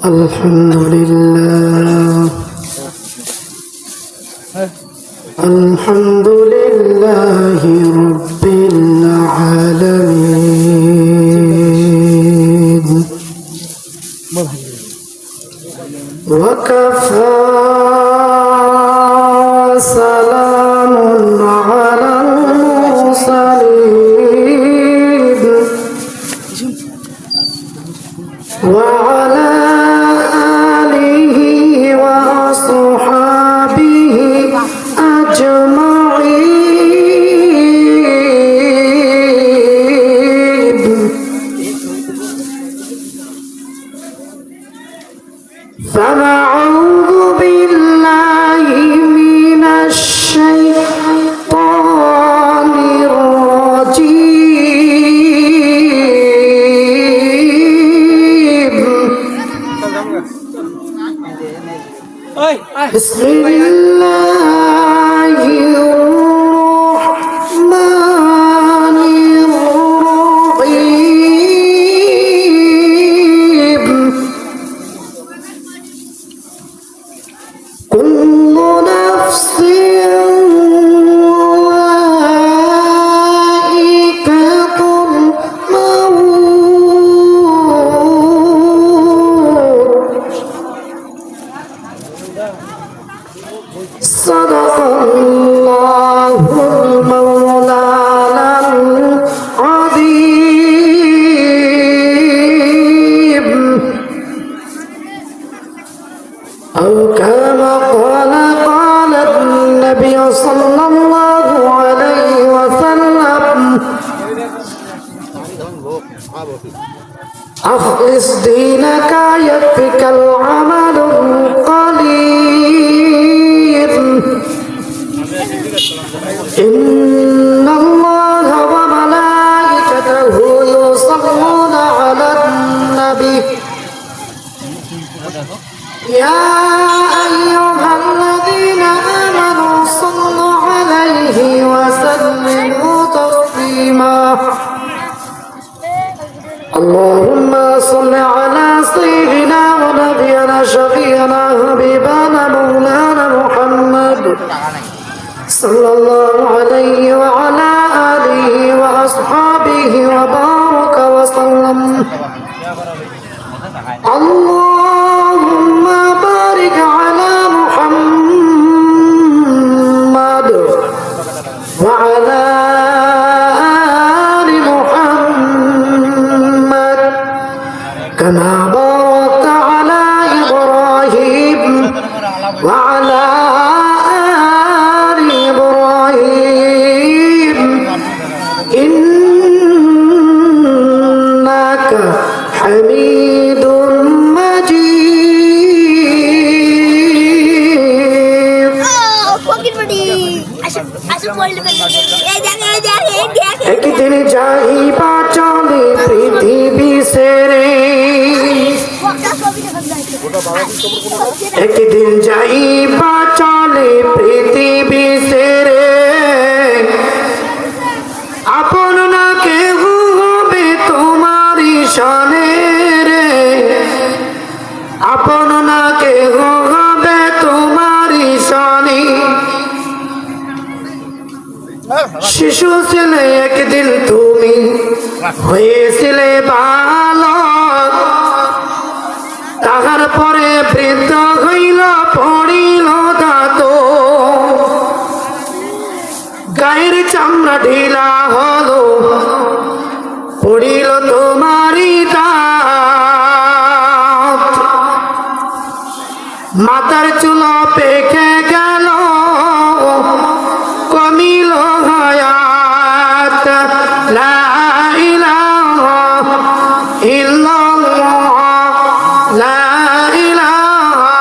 الحمد لله الحمد لله رب العالمين وكفى سلام على المرسلين وعلى آله وأصحابه أجمعين فنعوذ بالله من الشيطان الرجيم بسم الله الرحمن الرحيم كل نفس ذائقة الموت صدق الله المولانا العظيم أو كما قال النبي صلى الله عليه وسلم أخلص دينك يكفك العمل القليل إن الله وملائكته يصلون على النبي يا أيها الذين آمنوا صلوا عليه وسلموا تسليما اللهم صل على سيدنا ونبينا شفيعنا حبيبنا مولانا محمد صلى الله عليه وعلى آله وأصحابه وبارك وسلم اللهم بارك على محمد وعلى آل محمد كما باركت على إبراهيم وعلى آل إبراهيم إنك حميد একদিন যাইবা চলে পৃথিবী সেরে একদিন যাইবা চলে পৃথিবী সেরে আপন না কেহ হবে তোমারই সনে রে আপন না কেহ হবে তোমারই সনে শিশু ছিলে একদিন তুমি হয়েছিলে বালক তাহার পরে বৃদ্ধ হইল পড়িল দাঁত গায়ের চামড়া ঢিলা হলো পড়িল তোমারই দাঁত মাথার চুল পেকে গেল কমিল হায়াত লা ইলাহা ইল্লাল্লাহ লা ইলাহা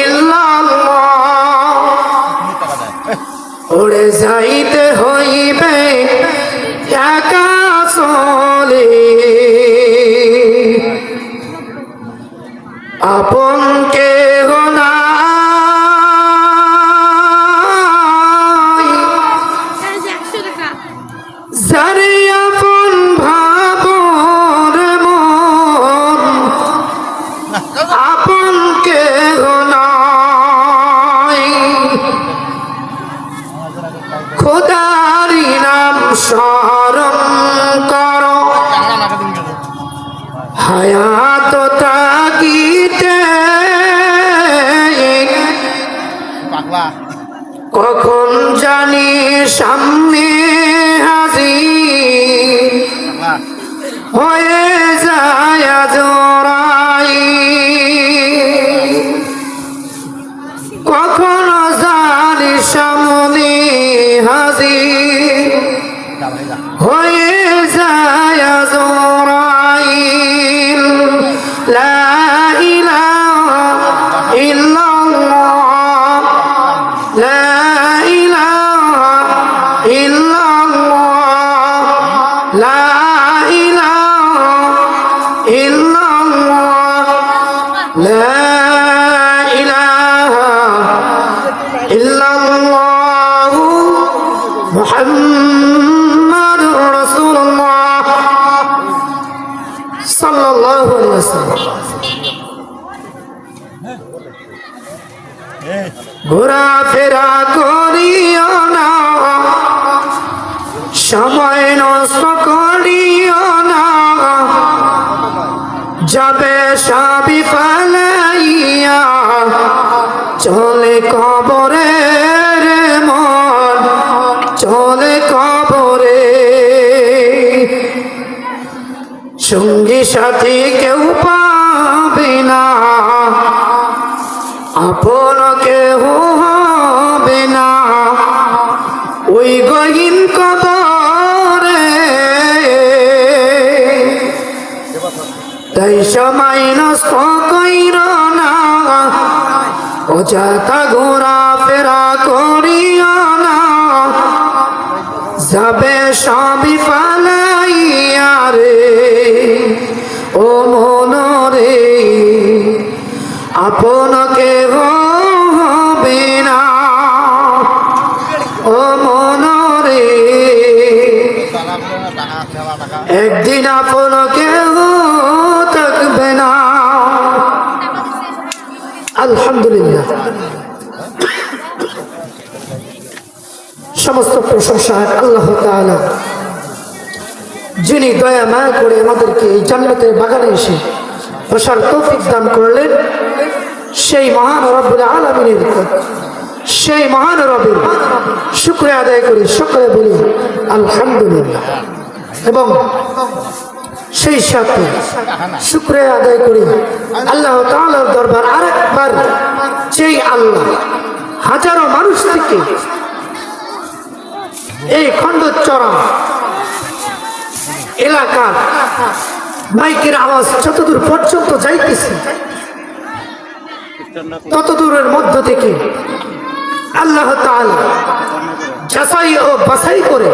ইল্লাল্লাহ উড়ে যাইতে হইবে একা চলে আপন কেহ নাই যারে আপন ভাবর মন আপন কেহ নাই। খোদারি নাম স্মরণ কর, হায়াত তাগিতে কখন জানি সামনে হাজির হয়ে যায় জোড়াই। কখন জানি সামনে হাজির হয়ে যায় জোড়াই। লা ইলাহা ইল্লাল্লাহ, লা ইলাহা ইল্লাল্লাহ, লা ইলাহা ইল্লাল্লাহ, লা ইলাহা ইল্লাল্লাহ মুহাম্মাদুর রাসূলুল্লাহ সাল্লাল্লাহু আলাইহি ওয়াসাল্লাম। ঘোরাফেরা করিও না, সময় নষ্ট করিও না, যাবে সবই ফালাইয়া চলে কবরে রে মন, চলে কবরে। সঙ্গী সাথী কেউ পাবে না, আপন কেহ হবে না ওই গহীন কবরে। তাই সময় নষ্ট কইর না, অযথা ঘোরাফেরা করিও না, যাবে সবই ফালাইয়া রে ও মনরে। আপন কেহ হবে না ও মনরে, একদিন আপন কেহ থাকবে না। আলহামদুলিল্লাহ, সমস্ত প্রশংসা আল্লাহ তাআলা, যিনি দয়া মায়া করে আমাদেরকে এই জান্নাতের বাগানে এসে বসার তৌফিক দান করলেন। সেই মহান রব্বুল আলামিনের, সেই মহান রবের শুকরিয়া আদায় করি, সকলে বলি আলহামদুলিল্লাহ। এবং সেই সাথে শুকরিয়া আদায় করি আল্লাহ তাআলার দরবার আরেকবার, যেই আল্লাহ হাজারো মানুষ থেকে এই খণ্ডচড়া এলাকার মাইকের আওয়াজ যতদূর পর্যন্ত যাইতেছে, ততদূরের মধ্য থেকে আল্লাহ তাআলা যাচাই ও বাছাই করে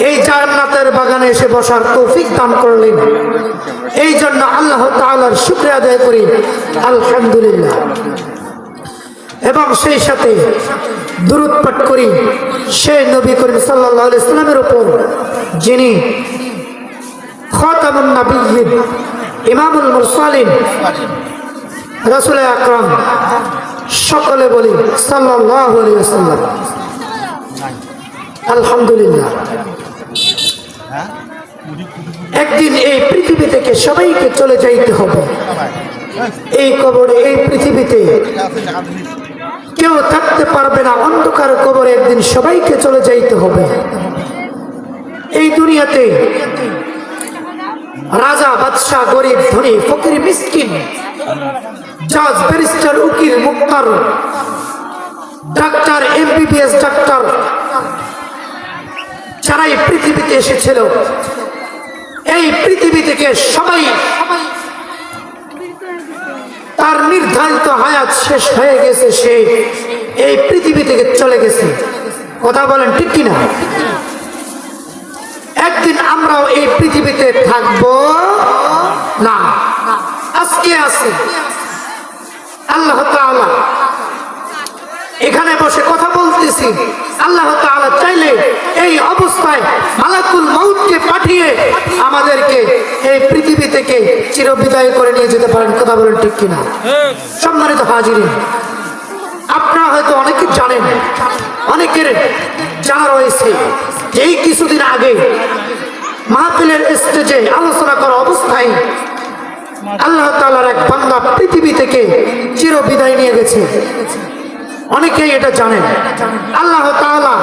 এই জান্নাতের বাগানে এসে বসার তৌফিক দান করলেন। এই জন্য আল্লাহ তাআলার শুকরিয়া আদায় করি আলহামদুলিল্লাহ। এবং সেই সাথে দুরূদ পাঠ করি সেই নবী করিম সাল্লাল্লাহু আলাইহি ওয়াসাল্লামের উপর, যিনি খাতামুন নবিয়্যিন, ইমামুল মুরসালিন, রাসূল আকরাম। সকলে বলি সাল্লাল্লাহু আলাইহি ওয়াসাল্লাম। আলহামদুলিল্লাহ, একদিন এই পৃথিবী থেকে সবাইকে চলে যাইতে হবে। এই কবরে, এই পৃথিবীতে কেউ থাকতে পারবে না। অন্ধকার কবরে একদিন সবাইকে চলে যাইতে হবে। এই দুনিয়াতে রাজা, বাদশাহ, গরিব, ধনী, ফকির, মিসকিন, জাজ, ব্যারিস্টার, উকিল, মুক্তার, ডাক্তার, এমবিবিএস ডাক্তার, যারা এই পৃথিবীতে এসেছিল, এই পৃথিবী থেকে সবাই তার নির্ধারিত হায়াত শেষ হয়ে গেছে, সে এই পৃথিবী থেকে চলে গেছে। কথা বলেন ঠিক কিনা? একদিন আমরাও এই পৃথিবীতে থাকবো না। আজকে আছে আল্লাহ তাআলা, এখানে বসে কথা বলতেছি, আল্লাহ তাআলা চাইলে এই অবস্থায় মালাকুল মউতকে পাঠিয়ে আমাদেরকে এই পৃথিবী থেকে চিরবিদায় করে নিয়ে যেতে পারেন। কথা বলেন ঠিক কিনা? সম্মানিত হাজিরিন, আপনারা হয়তো অনেকে জানেন, অনেকের জানা রয়েছে যে এই কিছুদিন আগে মাহফিলের স্টেজে আলোচনা করা অবস্থায় আল্লাহ তাআলার এক বান্দা পৃথিবী থেকে চিরবিদায় নিয়ে গেছে। অনেকেই এটা জানেন। আল্লাহ তাআলা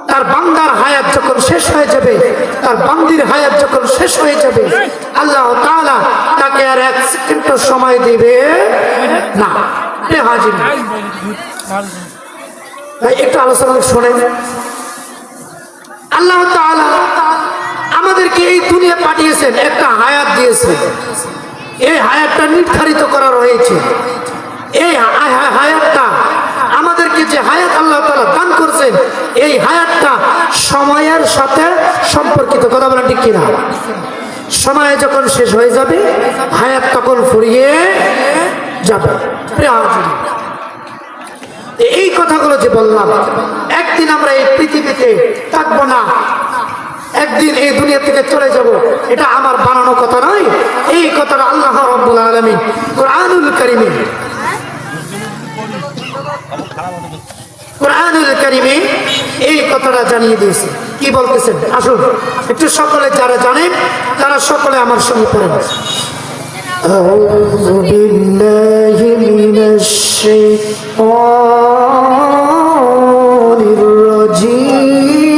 তার বান্দার হায়াত যখন শেষ হয়ে যাবে, তার বান্দির হায়াত যখন শেষ হয়ে যাবে, আল্লাহ তাআলা তাকে আর এক সেকেন্ড সময় দিবে না। হাজির একটু আলোচনা শোনেন। আল্লাহ তাআলা আমাদেরকে এই দুনিয়া পাঠিয়েছেন, একটা হায়াত দিয়েছে। এই হায়াতটা নির্ধারিত করা রয়েছে। এই হায়াতটা আমাদেরকে যে হায়াত আল্লাহ তাআলা দান করছেন, এই হায়াতটা সময়ের সাথে সম্পর্কিত। কথা বলেন ঠিক কিনা? সময় যখন শেষ হয়ে যাবে, হায়াত তখন ফুরিয়ে যাবে। এই কথাগুলো যে বললাম, একদিন আমরা এই পৃথিবীতে থাকবো না, একদিন এই দুনিয়া থেকে চলে যাব, এটা আমার বানানো কথা নয়। এই কথাটা আল্লাহ রাব্বুল আলামিন কুরআনুল কারীমে এই কথাটা জানিয়ে দিয়েছে। কি বলতেছেন? আসুন একটু সকলে যারা জানেন তারা সকলে আমার সঙ্গে পড়েন। আউযু বিল্লাহি মিনাশ শাইতানির রাজীম।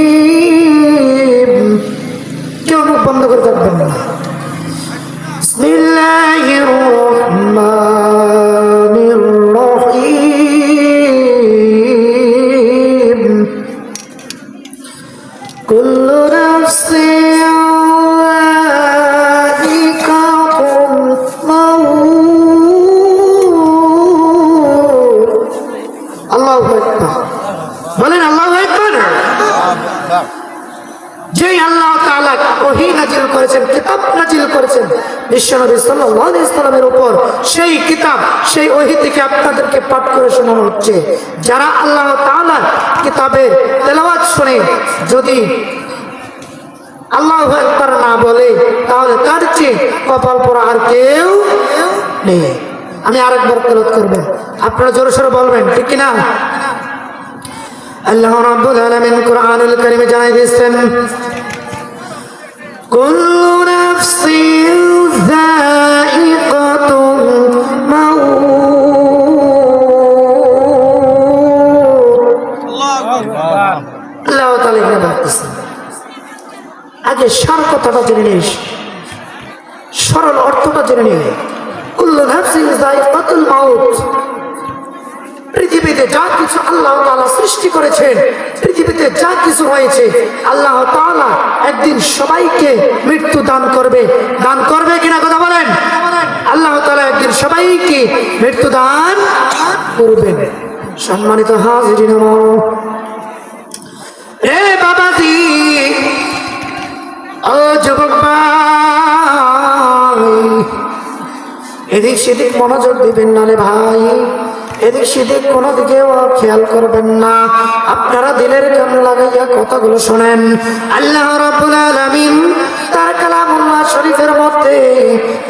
কেউ মুখ বন্ধ করে থাকবেন না। বিসমিল্লাহির রহমানির রহিম। কুল্লু নাফসিন যায়িকাতুল মাউত। আল্লাহু আকবার। বলেন আল্লাহু আকবার। যেই আল্লাহ তাআলা ওহী নাযিল করেছেন, কিতাব নাযিল করেছেন বিশ্বনবী সাল্লাল্লাহু আলাইহি ওয়াসাল্লামের উপর, সেই কিতাব, সেই ওহী থেকে আপনাদেরকে পাঠ করে শোনানো হচ্ছে। যারা আল্লাহ তাআলার কিতাবের তেলাওয়াত শুনে যদি আল্লাহু আকবার না বলে, তাহলে তার চেয়ে কপাল পোড়া আর কেউ নেই। আমি আরেকবার তেলাওয়াত করব, আপনারা জোরে সোরে বলবেন, ঠিক কি না? আল্লাহ রাব্বুল আলামিন কুরআনুল কারীমে জানাই দিয়েছেন, কুল্লু নাফসিন যায়িকাতুল মাউত। আল্লাহ তাআলা এখানে বলতেছেন, আগে সার কথাটা জেনে নিস, সরল অর্থটা জেনে নিন। কুল্লু নাফসিন যায়িকাতুল মাউত। পৃথিবীতে যা কিছু আল্লাহ তাআলা সৃষ্টি করেছেন, পৃথিবীতে যা কিছু হয়েছে, আল্লাহ তাআলা একদিন সবাইকে মৃত্যু দান করবে। দান করবে কিনা কথা বলেন? আল্লাহ তাআলা একদিন সবাইকে মৃত্যু দান করবেন। সম্মানিত হাজিরিন, এ বাবাজি, ও যুবক ভাই, এদিক সেদিক মনোযোগ দিবেন না রে ভাই। এদিক সেদিক কোনো দিকেও খেয়াল করবেন না। আপনারা দিলের কান লাগাইয়া কথাগুলো শোনেন। আল্লাহ রাব্বুল আলামিন তার কালামুল্লাহ শরীফের মধ্যে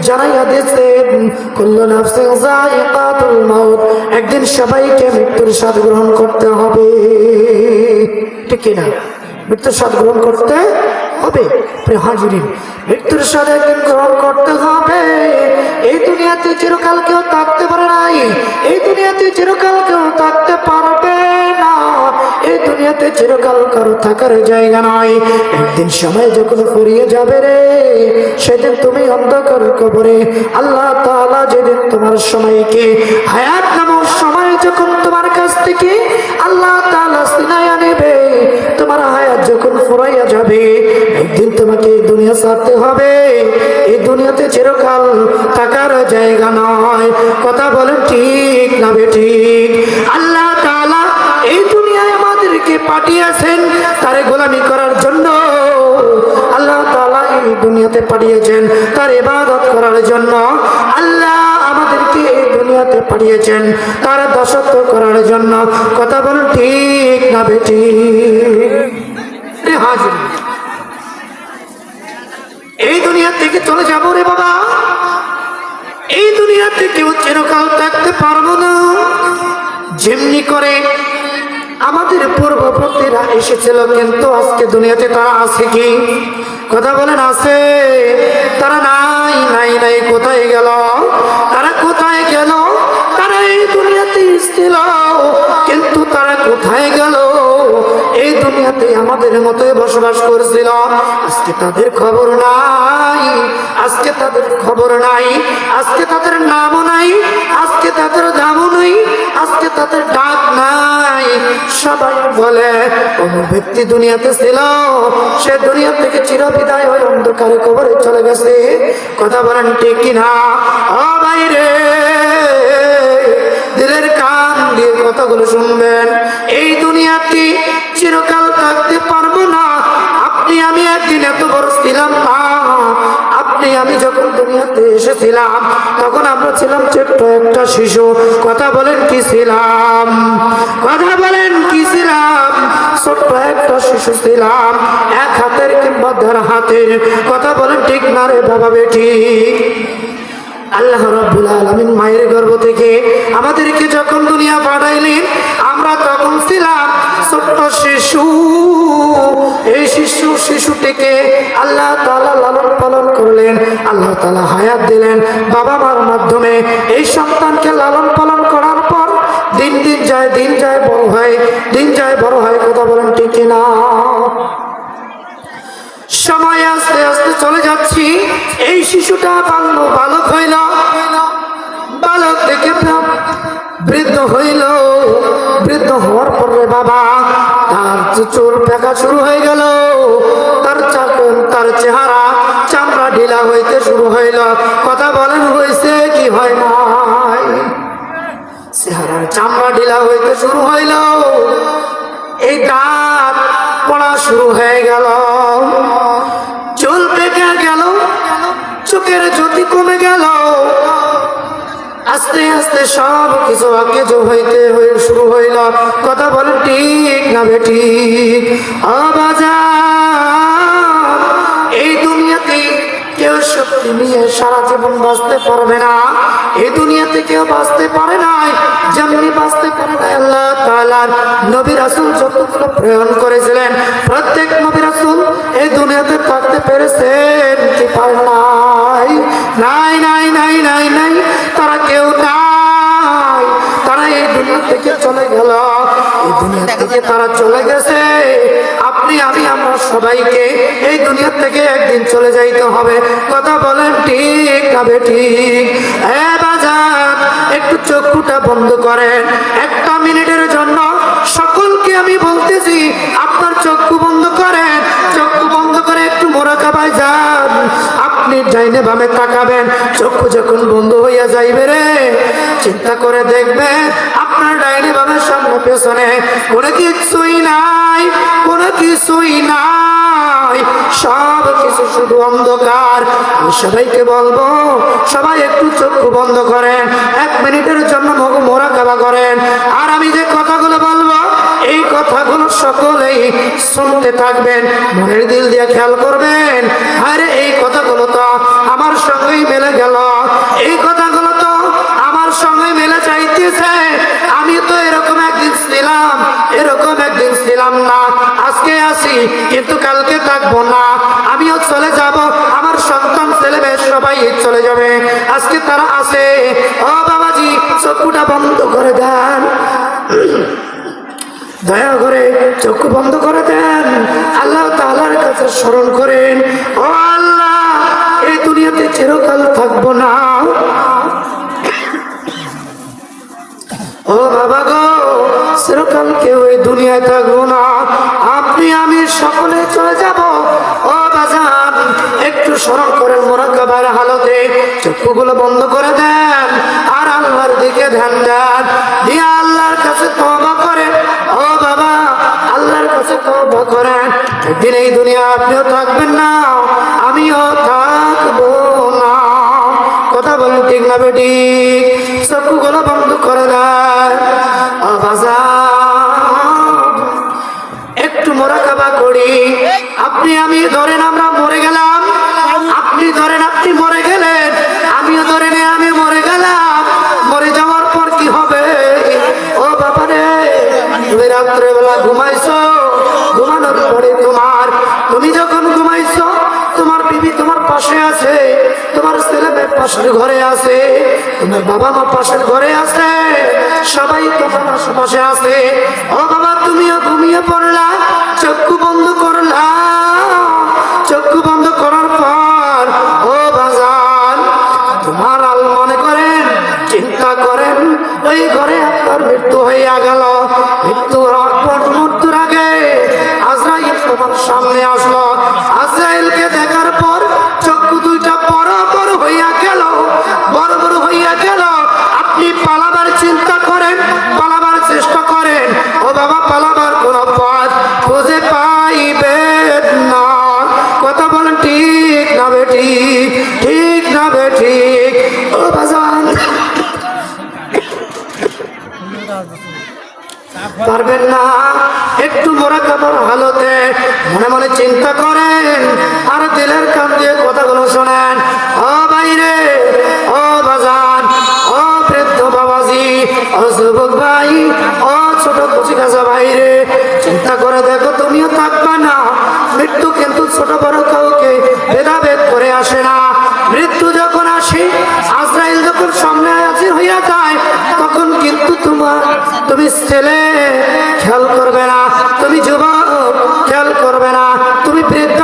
জানাইয়া দিয়েছেন, কুল্লু নাফসিন যায়িকাতুল মাউত। একদিন সবাইকে মৃত্যুর স্বাদ গ্রহণ করতে হবে, ঠিক কিনা? মৃত্যুর স্বাদ গ্রহণ করতে হবে। প্রিয় হাজিরিন, মৃত্যুর স্বাদ একদিন গ্রহণ করতে হবে। এই দুনিয়াতে চিরকাল কেউ থাকতে পারে নাই, এই দুনিয়াতে চিরকাল কেউ থাকতে পারবে না, এই দুনিয়াতে চিরকাল কারো থাকার জায়গা নয়। একদিন সময় যখন ফুরিয়ে যাবে রে, সেদিন তুমি অন্ধকার কবরে। আল্লাহ তাআলা যেদিন তোমার সময়কে, হায়াত নামক সময় যখন তোমার কাছ থেকে আল্লাহ তাআলা ছিনাইয়া নেবে, তোমার হায়াত যখন ফুরাইয়া যাবে, একদিন তোমাকে এই দুনিয়া ছাড়তে হবে। এই দুনিয়াতে চিরকাল থাকার জায়গা নয়। কথা বলেন ঠিক না বেঠিক? আল্লাহ তাআলা এই দুনিয়ায় আমাদেরকে পাঠিয়েছেন তার গোলামি করার জন্য। আল্লাহ তাআলা এই দুনিয়াতে পাঠিয়েছেন তার ইবাদত করার জন্য। আল্লাহ আমাদেরকে এই দুনিয়াতে পাঠিয়েছেন তার দাসত্ব করার জন্য। কথা বলুন ঠিক না বেঠিক? হাজির, এই দুনিয়া থেকে চলে যাবো রে বাবা, এই দুনিয়াতে কেউ চিরকাল থাকতে পারবো না। যেমনি করে আমাদের পূর্ববর্তীরা এসেছিল, কিন্তু আজকে দুনিয়াতে তারা আছে কি? কথা বলেন আছে? তারা নাই নাই নাই। কোথায় গেল? তারা কোথায় গেল? তারা এই দুনিয়াতে ছিল, কিন্তু তারা কোথায় গেল? এই দুনিয়াতে আমাদের মতোই বসবাস করছিল। আজকে তাদের খবর নাই, আজকে তাদের খবর নাই, আজকে তাদের নামও নাই, আজকে তাদের দামও নেই, আজকে তাদের ডাক নাই। সবাই বলে কোন ব্যক্তি দুনিয়াতে ছিল, সে দুনিয়া থেকে চিরবিদায় হয়ে অন্ধকারে কবরে চলে গেছে। কথা বলেন ঠিক কিনা? ও বাইরে দিলের কান দিয়ে কথাগুলো শুনবেন। এই দুনিয়াতে চিরকাল থাকতে পারবো না। আপনি আমি একদিন এত বড় ছিলাম না। আপনি আমি যখন দুনিয়াতে এসেছিলাম তখন আমরা ছিলাম ছোট্ট একটা শিশু। কথা বলেন কি ছিলাম? কথা বলেন কি ছিলাম? ছোট্ট একটা শিশু ছিলাম, এক হাতের কিংবা দেড় হাতের। কথা বলেন ঠিক না রে বাবা বেঠিক? আল্লাহ রাব্বুল আলামিন মায়ের গর্ভ থেকে আমাদেরকে যখন দুনিয়া পাঠাইলেন, আমরা তখন ছিলাম ছোট্ট শিশু। এই শিশুটিকে আল্লাহ তাআলা লালন পালন করলেন, আল্লাহ তাআলা হায়াত দিলেন বাবা মার মাধ্যমে। এই সন্তানকে লালন পালন করার পর দিন দিন যায়, দিন যায় বড় হয়, দিন যায় বড় হয়। কথা বলেন ঠিক না? সময় আস্তে আস্তে চলে যাচ্ছি। এই শিশুটা বালক হইল, বালক থেকে বৃদ্ধ হইল। বৃদ্ধ হওয়ার পরে বাবা তার চুল পেকা শুরু হয়ে গেল, তার চেহারা চামড়া ঢিলা হইতে শুরু হইল। কথা বলেন হয়েছে কি হয় নাই? চেহারার চামড়া ঢিলা হইতে শুরু হইল, এই দাঁত পড়া শুরু হয়ে গেল, চুল পেকে গেল, চোখের জ্যোতি কমে গেল। আস্তে আস্তে সব কিছু অকেজো হইতে শুরু হইল। কথা বলেন ঠিক না বেঠিক? এই দুনিয়াতে কেউ শক্তি নিয়ে সারা জীবন বাঁচতে পারবে না। এই দুনিয়াতে কেউ বাঁচতে পারে নাই, যেমনি বাঁচতে পারে নাই আল্লাহ তাআলা নবী রাসূল যতগুলো প্রেরণ করেছিলেন, প্রত্যেক নবী রাসূল এই দুনিয়াতে থাকতে পেরেছেন কি পারে নাই? নাই নাই নাই নাই নাই, তারা কেউ নাই। তারা এই দুনিয়া থেকে চলে গেল, এই দুনিয়া থেকে তারা চলে গেছে। আপনি আমি আমরা সবাইকে এই দুনিয়া থেকে একদিন চলে যাইতে হবে। কথা বলেন ঠিক না বেঠিক? বাজান একটু চক্ষুটা বন্ধ করেন একটা মিনিটের জন্য। সকলকে আমি বলতেছি আপনার চক্ষু বন্ধ করেন, চক্ষু বন্ধ করে একটু মোরাকাবায় যান। আপনি ডাইনে বামে তাকাবেন, চক্ষু যখন বন্ধ হইয়া যাইবে রে, চিন্তা করে দেখবেন আপনার ডাইনে বামে সামনে পেছনে কোনো কিছুই নাই, কোনো কিছুই নাই, সব কিছু শুধু অন্ধকার। আমি সবাইকে বলবো সবাই একটু চক্ষু বন্ধ করেন, এক মিনিটের জন্য মোরাকাবা করেন। আর আমি যে কথাগুলো বলবো এই কথাগুলো সকলেই শুনতে থাকবেন, মনের দিল দিয়ে খেয়াল করবেন। আরে এই কথাগুলো তো আমার সঙ্গেই মেলে গেল, এই কথাগুলো তো আমার সঙ্গে মেলে চাইতেছে। আমি তো এরকম একদিন ছিলাম, এরকম একদিন ছিলাম না। আজকে আছি কিন্তু কালকে থাকবো না, আমিও চলে যাব, আমার সন্তান ছেলে মেয়ে সবাই চলে যাবে। আজকে তারা আছে। ও বাবাজি চক্ষুটা বন্ধ করে দেন, দয়া করে চক্ষু বন্ধ করে দেন, আল্লাহ তাআলার কাছে স্মরণ করেন। ও আল্লাহ, এই দুনিয়াতে চিরকাল থাকবো না। ও বাবা গো, চিরকাল কেউ এই দুনিয়ায় থাকবো না, আপনি আমি সকলে চলে যাব। ও বাজান একটু স্মরণ করেন, মোরাকাবার হালতে চক্ষুগুলো বন্ধ করে দেন আর আল্লাহর দিকে ধ্যান দেন, দিয়ে আল্লাহর কাছে তওবা করেন। ও বাবা আল্লাহর কাছে তওবা করেন, একদিন এই দুনিয়া আপনিও থাকবেন না, আমিও থাকবো না। কথা বলেন ঠিক না বেঠিক? চক্ষুগুলো আপনি আমি ধরেন আমরা মরে গেলাম, আপনি ধরেন আপনি মরে গেলেন, আমিও ধরেন আমি মরে গেলাম। মরে যাওয়ার পর কি হবে? ও বাবা রে, তুমি রাত্রেবেলা ঘুমাইছো, ঘুমানোর পরে তুমি যখন ঘুমাইছো তোমার বিবি তোমার পাশে আছে, তোমার ছেলে মেয়ে পাশের ঘরে আছে, তোমার বাবা মা পাশের ঘরে আছে, সবাই তোমার আশেপাশে আছে। ও বাবা, তুমিও ঘুমিয়ে পড়লা, চক্ষু বন্ধ করলা। চক্ষু বন্ধ করার পর ও বাজান, তোমার আল মনে করেন, চিন্তা করেন, ওই ঘরে আপনার মৃত্যু হইয়া গেল। মৃত্যুর আগে আজরাইল তোমার সামনে আসলো। আজরাইলকে দেখার পর চক্ষু দুইটা বড় বড় হইয়া গেল, বড় বড় হইয়া গেল। আপনি পালাবার চিন্তা করেন, পালাবার চেষ্টা করেন, ও বাবা পালাবার কোন পথ খুঁজে পাইবেন না। কথা বলেন ঠিক না বেঠিক? ঠিক না বেঠিক? ও বাজান, পারবেন না? একটু মোরাকাবার হালতে মনে মনে চিন্তা করেন আর দিলের কান দিয়ে কথাগুলো শোনেন। ও বাইরে, ও বাজান, ও বৃদ্ধ বাবাজি, ও যুবক ভাই, ও ছোট কচি কাঁচা বাইরে, চিন্তা করে দেখো, তুমিও থাকবা না। মৃত্যু কিন্তু ছোট বড় কাউকে ভেদাভেদ করে আসে না। মৃত্যু যখন আসে, আজরাইল যখন সামনে হাজির হইয়া যায়, তখন কিন্তু তুমি ছেলে খেয়াল করবে না, তুমি যুবক খেয়াল করবে না, তুমি বৃদ্ধ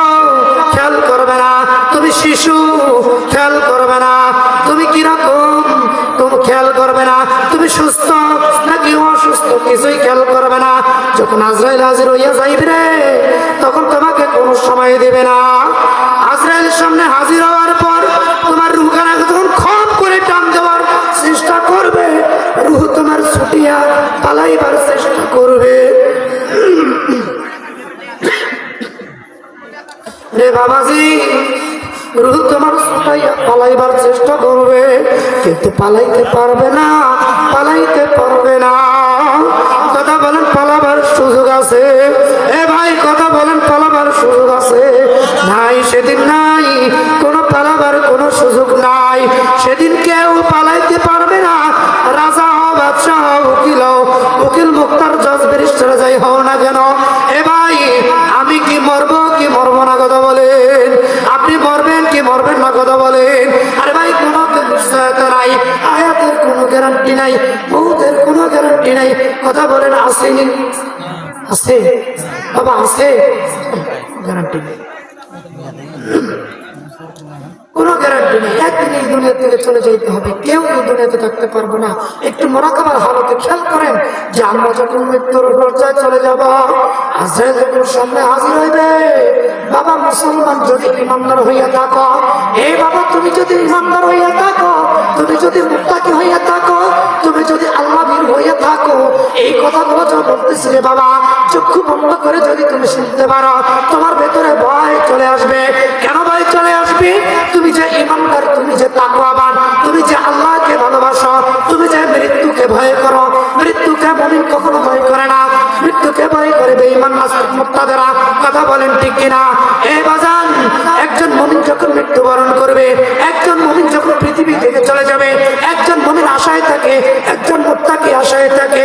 খেয়াল করবে না, তুমি শিশু খেয়াল করবে না, তুমি কিরকম তুমি খেয়াল করবে না, তুমি সুস্থ নাকি অসুস্থ কিছুই খেয়াল করবে না। যখন আজরাইল হাজির হইয়া যাইবে রে, তখন তোমাকে কোনো সময় দেবে না। আজরাইল সামনে হাজির হওয়ার পর তোমার রুখানা তখন খপ করে টান দেওয়ার চেষ্টা করবে, রুহ তোমার ছুটিয়া পালাইবার চেষ্টা করবে। রে বাবাজি, রুহ তোমার ছুটাইয়া পালাইবার চেষ্টা করবে, কিন্তু পালাইতে পারবে না, পালাইতে পারবে না। কথা বলেন পালাবার সুযোগ আছে? এ ভাই কথা বলেন পালাবার সুযোগ আছে? নাই, সেদিন নাই, কোনো পালাবার কোনো সুযোগ নাই। সেদিন কেউ পালাইতে পারবে না। রাজা হও, বাদশাহ হও, উকিল হও, উকিল মুক্তার জজ ব্যারিস্টার যাই হও না কেন, এ ভাই আমি কি মরবো কি মরবো না? কথা বলেন, আপনি মরবেন কি মরবেন না? কথা বলেন। আরে ভাই, কোনো নিশ্চয়তা নাই, আয়াতের কোনো গ্যারান্টি নাই, মৌতের কোনো গ্যারান্টি নাই। কথা বলেন, আসেনি? আছে বাবা, আছে, গ্যারান্টি নেই, কোনো গ্যারান্টি নেই। একদিন এই দুনিয়া থেকে চলে যেতে হবে, কেউ এই দুনিয়াতে থাকতে পারবো না। একটু মোরাকাবার হালতে খেয়াল করেন যে আমরা যখন মৃত্যুর পর্যায়ে চলে যাব, আজরাইল যখন সামনে হাজির হইবে, বাবা মুসলমান যদি ইমানদার হইয়া থাকো, এই বাবা তুমি যদি ইমানদার হইয়া থাকো, তুমি যদি মুত্তাকি হইয়া থাকো, তুমি যদি আল্লাহর হইয়া থাকো, এই কথাগুলো যা বলতেছিলে বাবা, চক্ষু বন্ধ করে যদি তুমি শুনতে পারো, তোমার ভেতরে ভয় চলে আসবে। কেন ভয় চলে আসবে? তুমি যে ইমানদার, তুমি যে তাকওয়াবান, তুমি যে আল্লাহকে ভালোবাসো, তুমি যে মৃত্যুকে ভয় করো। মৃত্যুকে মুমিন কখনো ভয় করে না, মৃত্যুকে ভয় করে বেঈমান নাস্তিক মুরতাদেরা। কথা বলেন ঠিক কিনা? এই বাজান, একজন মুমিন যখন মৃত্যুবরণ করবে, একজন মুমিন যখন পৃথিবী থেকে চলে যাবে, একজন মুমিন আশায় থাকে, একজন মুত্তাকি আশায় থাকে,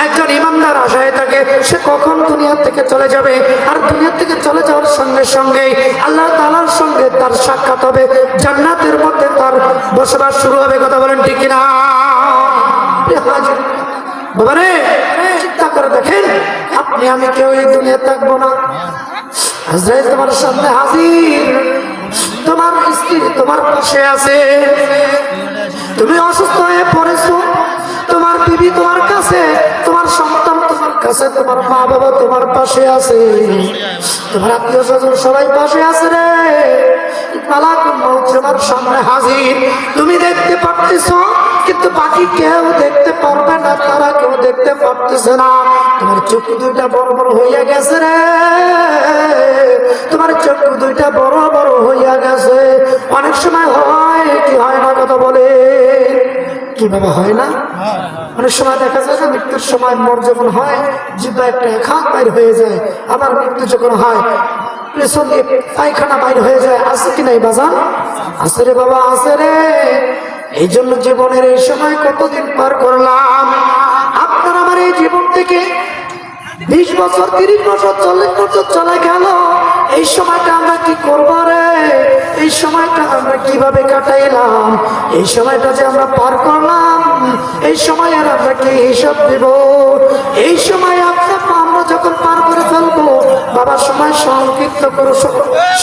একজন ইমানদার আশায় থাকে সে কখন দুনিয়া থেকে চলে যাবে। আর দুনিয়া থেকে চলে যাওয়ার সঙ্গে সঙ্গে আল্লাহ তাআলার সঙ্গে তার সাক্ষাৎ হবে, জান্নাতের মধ্যে তার বসবাস শুরু হবে। কথা বলেন ঠিক কিনা? বাবা রে, চিন্তা করে দেখেন, আপনি আমি কেউ এই দুনিয়া থাকবো না। আজরাইল তোমার সামনে হাজির, তোমার স্ত্রী তোমার পাশে আছে, তুমি অসুস্থ হয়ে পড়েছো, তোমার বিবি তোমার কাছে, তোমার সন্তান তোমার কাছে, তোমার মা বাবা তোমার পাশে আছে, তোমার আত্মীয় স্বজন সবাই পাশে আছে রে। মালাকুল মউত তোমার সামনে হাজির, তুমি দেখতে পারতেছ, কিন্তু বাকি কেউ দেখতে পারবে না, তারা কেউ দেখতে পারতেছে না। তোমার চক্ষু দুইটা বড় বড় হইয়া গেছে রে, তোমার চক্ষু দুইটা বড় বড় হইয়া গেছে। অনেক সময় হয় কি হয় না? কথা বলে কিভাবে হয় না? অনেক সময় দেখা যায় না, মৃত্যুর সময় মর যখন হয় জিব্বা একটা খাত বাইর হয়ে যায়, আবার মৃত্যু যখন হয় পেছন দিয়ে পায়খানা বাইর হয়ে যায়। আছে কি নাই বাজান? আছে রে বাবা, আছে রে। এই জন্য জীবনের এই সময় কতদিন পার করলাম। আপনার আমার এই জীবন থেকে 20 বছর, 30 বছর, 40 বছর চলে গেল। এই সময়টা আমরা কি করবো রে? এই সময়টা আমরা কিভাবে কাটাইলাম? এই সময়টা যে আমরা পার করলাম, এই সময় আর আমরা কি হিসাব দেব? এই সময় আমরা যখন পার করে ফেলবো, বাবা সময় সংক্ষিপ্ত করো।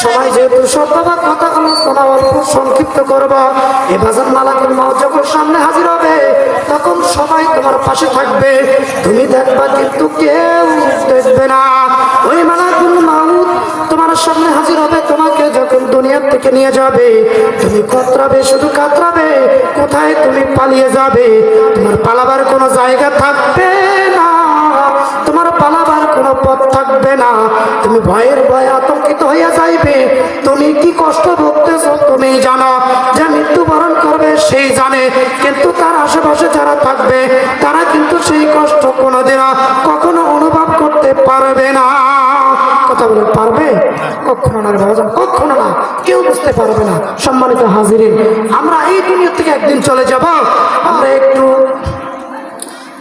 সময় যেহেতু সব বাবা কথা আলোচনা অল্প সংক্ষিপ্ত করবো। এ বাজার মালাকুল মাউত যখন সামনে হাজির হবে, তখন সবাই তোমার পাশে থাকবে, তুমি দেখবা কিন্তু কেউ দেখবে না। ওই মালাকুল মাউত তোমার সামনে হাজির হবে, তোমাকে যখন দুনিয়ার থেকে নিয়ে যাবে, তুমি কাতরাবে, শুধু কাতরাবে। কোথায় তুমি পালিয়ে যাবে? তোমার পালাবার কোনো জায়গা থাকবে না, তোমার পালাবার কোনো পথ থাকবে না। তুমি ভয়ের ভয়ে আতঙ্কিত হইয়া যাইবে। তুমি কি কষ্ট ভুগতেছ তুমি জানো, যে মৃত্যুবরণ করবে সেই জানে, কিন্তু তার আশেপাশে যারা থাকবে তারা কিন্তু সেই কষ্ট কোনোদিনও কখনো অনুভব করতে পারবে না। কথা বলে পারবে? কখনো না বাবাজান, কখনো না, কেউ বুঝতে পারবে না। সম্মানিত হাজিরিন, আমরা এই দুনিয়া থেকে একদিন চলে যাব। আমরা একটু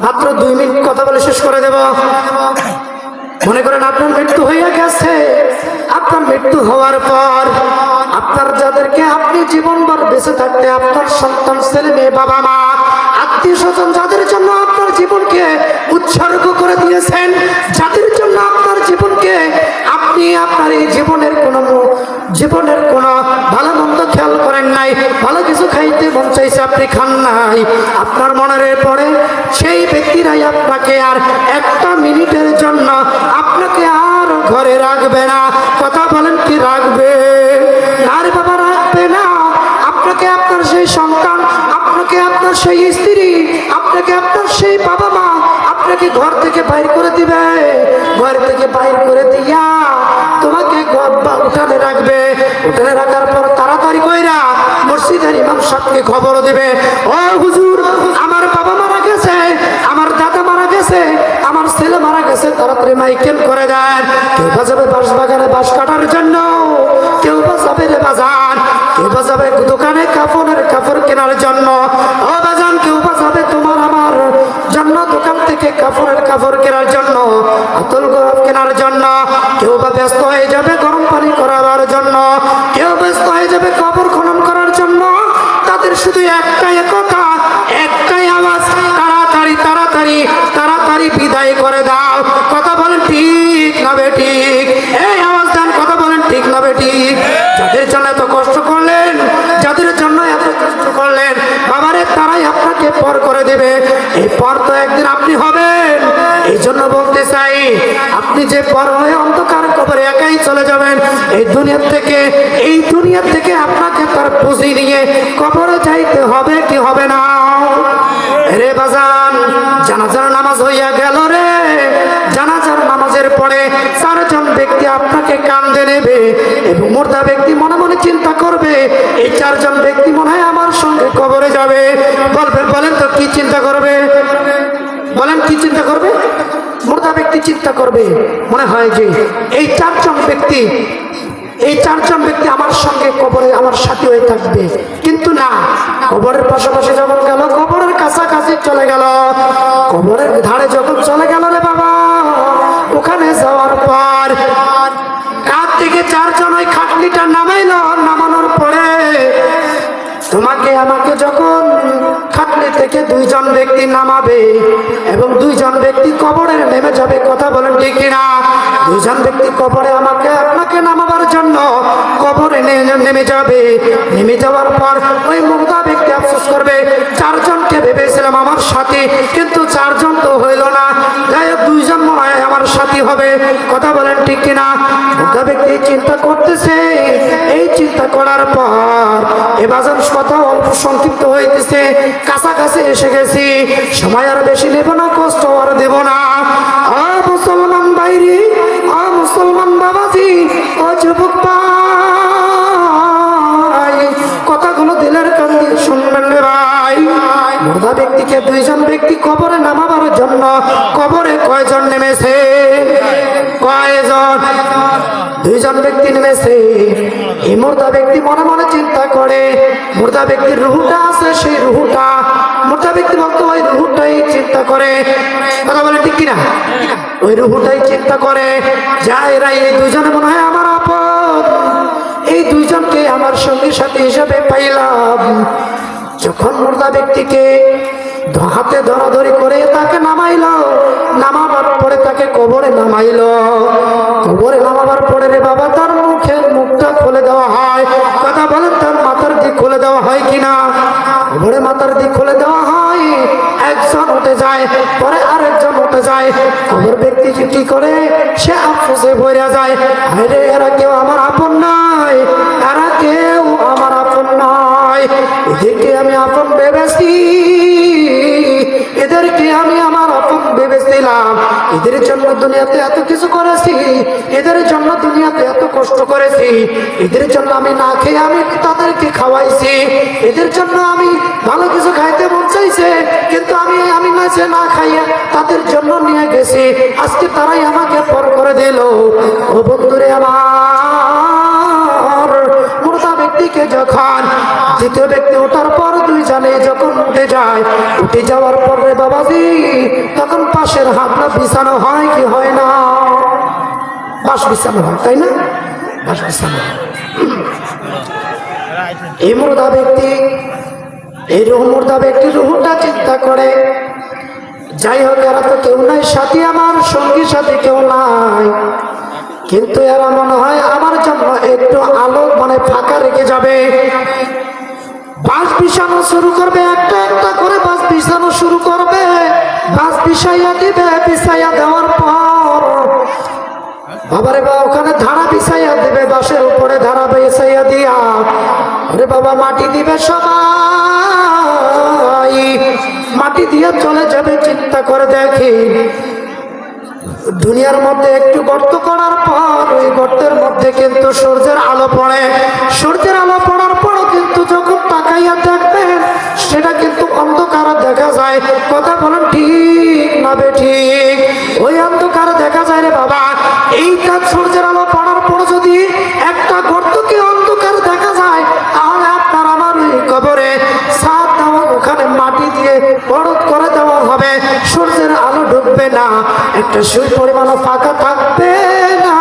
মাত্র 2 মিনিট কথা বলে শেষ করে দেব। মনে করেন আপনার মৃত্যু হইয়া গেছে। আপনার মৃত্যু হওয়ার পর আপনার যাদেরকে আপনি জীবনভর বেঁচে থাকতে আপনার সন্তান, ছেলে মেয়ে, বাবা মা, আত্মীয় স্বজন, যাদের জন্য আপনার জীবনকে উৎসর্গ করে দিয়েছেন, যাদের জন্য আপনার জীবনকে আপনি আপনার এই জীবনের কোনো ভালো মন্দ খেয়াল করেন নাই, ভালো কিছু খাইতে মন চাইছে আপনি খান নাই, আপনার মনের পড়ে সেই ব্যক্তিরাই আপনাকে আর একটা মিনিটের জন্য আপনাকে আর ঘরে রাখবে না। কথা বলেন, কি রাখবে? আর বাবা রাখবে না। আপনাকে আপনার সেই সন্তান, আপনাকে আপনার সেই স্ত্রী, আপনাকে আপনার সেই বাবা মা আপনাকে ঘর থেকে বাইর করে দিবে। ঘর থেকে বাইর করে দিয়া তোমাকে উঠানে রাখবে। উঠানে রাখার পর তাড়াতাড়ি কইরা মসজিদের ইমাম সাহেবকে খবর দিবে, ও হুজুর, আমার বাবা মারা গেছে, আমার দাদা মারা গেছে, আমার ছেলে মারা গেছে, তাড়াতাড়ি মাইকেল করে দেন। কেউ বা যাবে বাঁশ বাগানে বাঁশ কাটার জন্য, কেউ বা যাবে রে বাজান, কেউ বা যাবে দোকানে কাপড় কেনার জন্য, ও বাজান, কেউ বা যাবে তোমার আমার জন্য দোকান থেকে কাপড় কেনার জন্য, আতল গোলাপ কেনার জন্য, কেউ বা ব্যস্ত হয়ে যাবে গরম পানি করাবার জন্য, কেউ ব্যস্ত হয়ে যাবে কবর খনন করার জন্য। তাদের শুধু একটাই কথা, একটাই আওয়াজ, তাড়াতাড়ি তাড়াতাড়ি তাড়াতাড়ি বিদায় করে দাও। কথা বলেন ঠিক না বেঠিক? এই আওয়াজ দেন, কথা বলেন ঠিক না বেঠিক? যাদের জন্য এত কষ্ট করলেন, যাদের জন্য এত কষ্ট করলেন বাবারে, তারাই আপনাকে পর করে দেবে। এই পর তো একদিন আপনি হবেন। এই জন্য বলতে চাই, আপনি যে পর হয়ে অন্ধকার কবরে একাই চলে যাবেন এই দুনিয়া থেকে আপনাকে তার পুঁজি নিয়ে কবরে যাইতে হবে কি হবে না? রে বাজান, জানাজার নামাজ হইয়া গেল রে। জানাজার নামাজের পরে 4 জন ব্যক্তি আপনাকে কান্দে নেবে এবং মুর্দা ব্যক্তি মনে মনে চিন্তা করবে, এই 4 জন ব্যক্তি মনে হয় আমার সঙ্গে কবরে যাবে। বলেন তো কি চিন্তা করবে? বলেন কি চিন্তা করবে? মুর্দা ব্যক্তি চিন্তা করবে, মনে হয় যে এই 4 জন ব্যক্তি আমার সঙ্গে কবরে আমার সাথী হয়ে থাকবে। কিন্তু না, কবরের পাশাপাশি যখন গেল, কবরের কাছাকাছি চলে গেল, কবরের ধারে যখন চলে গেল রে বাবা, ওখানে যাওয়ার পর কাঁধ থেকে 4 জন ওই খাটলিটা নামাইল। নামানোর পরে তোমাকে আমাকে যখন খাটলি থেকে 2 জন ব্যক্তি নামাবে এবং 2 জন ব্যক্তি কবরে নেমে যাবে। কথা বলেন ঠিক কিনা? 2 জন ব্যক্তি কবরে আপনাকে নামাবার জন্য কবরে নেমে যাবে। নেমে যাওয়ার পর ওই মুর্দা ব্যক্তি আফসোস করবে, 4 জনকে ভেবেছিলাম আমার সাথী, কিন্তু 4 জন তো হইল না, যাই হোক 2 জন মনে হয় আমার সাথী হবে। কথা বলেন ঠিক কিনা? মুর্দা ব্যক্তি চিন্তা করতেছে। এই চিন্তা করার পর এবার কথা অল্প সংক্ষিপ্ত হইতেছে, কাছাকাছি এসে গেছি, সময় আর বেশি নেব না, কষ্ট আর দেব না। মুসলমান বাইরে, মুসলমান বাবাজি, ও যুবক ভাই, কথাগুলো দিলের কান দিয়ে শুনবেন রে ভাই। মুর্দা ব্যক্তিকে দুইজন ব্যক্তি কবরে নামাবার জন্য কবরে কয়জন নেমেছে? কয়জন? দুইজন ব্যক্তি নেমেছে। এই মুর্দা ব্যক্তি মনে মনে চিন্তা করে, মুর্দা ব্যক্তির রুহুটা আছে, সেই রুহুটা মুর্দা ব্যক্তি বলতো ওই রুহুটাই চিন্তা করে, কথা বলে ঠিক কিনা? ওই রুহুটাই চিন্তা করে, যা এরা এই দুইজনে মনে হয় আমার আপদ, এই দুইজনকে আমার সঙ্গী সাথী হিসাবে পাইলাম। যখন মুর্দা ব্যক্তিকে হাতে ধরাধরি করে তাকে নামাইল, নামাবার পরে তাকে কবরে নামাইল। কবরে নামাবার পরে রে বাবা তার মুখটা খুলে দেওয়া হয়, কথা বলেন, তার মাথার দিক খুলে দেওয়া হয় কিনা? কবরে মাথার দিক খুলে দেওয়া হয়। একজন উঠে যায়, পরে আরেকজন উঠে যায়। কবর ব্যক্তি কি করে? সে আফসোসে ভরে যায়, আরে এরা কেউ আমার আপন নয়, এরা কেউ আমার আপন নয়। এদেরকে আমি আপন ভেবেছি, এদেরকে আমি আমার আপন ভেবেছিলাম, এদের জন্য দুনিয়াতে এত কিছু করেছি, এদের জন্য দুনিয়াতে এত কষ্ট করেছি, এদের জন্য আমি না খেয়ে আমি তাদেরকে খাওয়াইছি, এদের জন্য আমি ভালো কিছু খাইতে মন চাইছে, কিন্তু আমি না খাইয়ে তাদের জন্য নিয়ে গেছি, আজকে তারাই আমাকে পর করে দিল। ও বন্ধুরে আমার, মুর্দা ব্যক্তিকে যখন দ্বিতীয় ব্যক্তি ওঠার পর দুইজনে যখন উঠে যায়, উঠে যাওয়ার পর রে বাবাজি তখন পাশের হাতটা বিছানো হয় কি হয় না? বাস বিছানো হয়, তাই না? বাস বিছানো হয়। এই মুর্দা ব্যক্তি, এই মুর্দা ব্যক্তির রুহটা চিন্তা করে, যাই হোক এরা তো কেউ নাই সাথী, আমার সঙ্গী সাথী কেউ নাই, কিন্তু এরা মনে হয় আমার জন্য একটু আলো মানে ফাঁকা রেখে যাবে, বাস বিছানো শুরু করবে, একটা একটা করে বাস বিছানো শুরু করবে, বাস বিছাইয়া দিবে। বিছাইয়া দেওয়ার পর বাবারে বাবা ওখানে ধারা বিছাইয়া দিবে, বাসের উপরে ধারা বিছাইয়া দিয়া আরে বাবা মাটি দিবে, সবাই মাটি দিয়ে চলে যাবে। চিন্তা করে দেখি, দুনিয়ার মধ্যে একটু গর্ত করার পর ওই গর্তের মধ্যে কিন্তু সূর্যের আলো পড়ে, সূর্যের আলো পড়ার পরও কিন্তু যখন তাকাইয়া দেখবেন সেটা কিন্তু অন্ধকার দেখা যায়, কথা বলেন ঠিক না বেঠিক? ওই অন্ধকার দেখা যায় রে বাবা। এইটা সূর্যের আলো পড়ার পর যদি একটা গর্তকে অন্ধকার দেখা যায়, তাহলে আপনার আমার ওই কবরে ছাদ দেওয়া, ওখানে মাটি দিয়ে বরফ করে দেওয়া হবে, সূর্যের আলো ঢুকবে না, একটা সুই পরিমাণও ফাঁকা থাকবে না।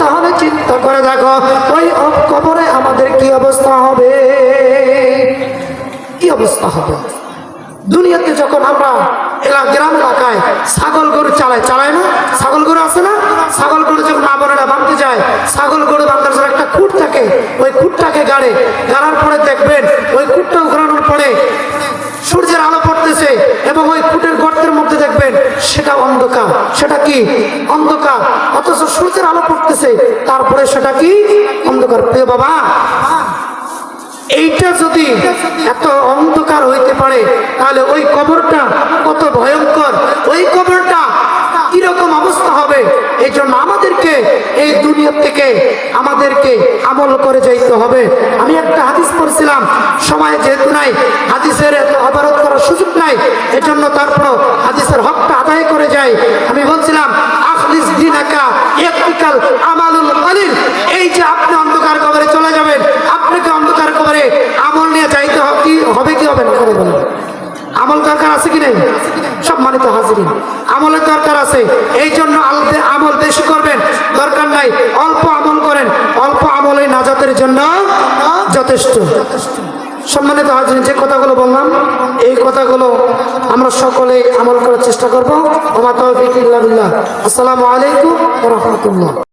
তাহলে চিন্তা করে দেখো ওই কবরে আমাদের কি অবস্থা হবে, কি অবস্থা হবে? দুনিয়াতে যখন আমরা গ্রাম এলাকায় ছাগল গরু চালায় না, ছাগল গরু আছে না, ছাগল গরু যখন আবরণা বাঁধতে যায়, ছাগল গরু বাঁধার জন্য একটা খুঁট থাকে, ওই খুঁটটাকে গাড়ার পরে দেখবেন ওই খুঁটটা ঘোরানোর পরে সূর্যের আলো পড়তেছে এবং ওই খুঁটের গর্তের মধ্যে দেখবেন সেটা অন্ধকার, সেটা কি অন্ধকার, অথচ সূর্যের আলো পড়তেছে, তারপরে সেটা কি অন্ধকার। প্রিয় বাবা, এইটা যদি এত অন্ধকার হইতে পারে তাহলে ওই কবরটা কত ভয়ঙ্কর, ওই কবরটা কিরকম অবস্থা হবে। এই জন্য আমাদেরকে এই দুনিয়া থেকে আমাদেরকে আমল করে যাইতে হবে। আমি একটা হাদিস পড়ছিলাম, সময় যেহেতু নাই, হাদিসের আবারত করার সুযোগ নাই, এজন্য তারপর হাদিসের হকটা আদায় করে যাই। আমি বলছিলাম আখলিস দিনাকা ইয়াকতিকাল আমালুল কলিল, এই যে আপনি অন্ধকার কবরে চলে যাবেন, আপনাকে অন্ধকার কবরে আমল নিয়ে যাইতে হবে কি হবে না? করে বলেন, আমল দরকার আছে কি নেই? সম্মানিত হাজিরিন, আমলের দরকার আছে, এই জন্য আমল বেশি করবেন, দরকার নাই অল্প আমল করেন, অল্প আমলে নাজাতের জন্য যথেষ্ট। সম্মানিত হাজিরিন, যে কথাগুলো বললাম এই কথাগুলো আমরা সকলেই আমল করার চেষ্টা করবো। ওয়া মা তাওফীক ইল্লা বিল্লাহ। আসসালামু আলাইকুম ওয়া রাহমাতুল্লাহ।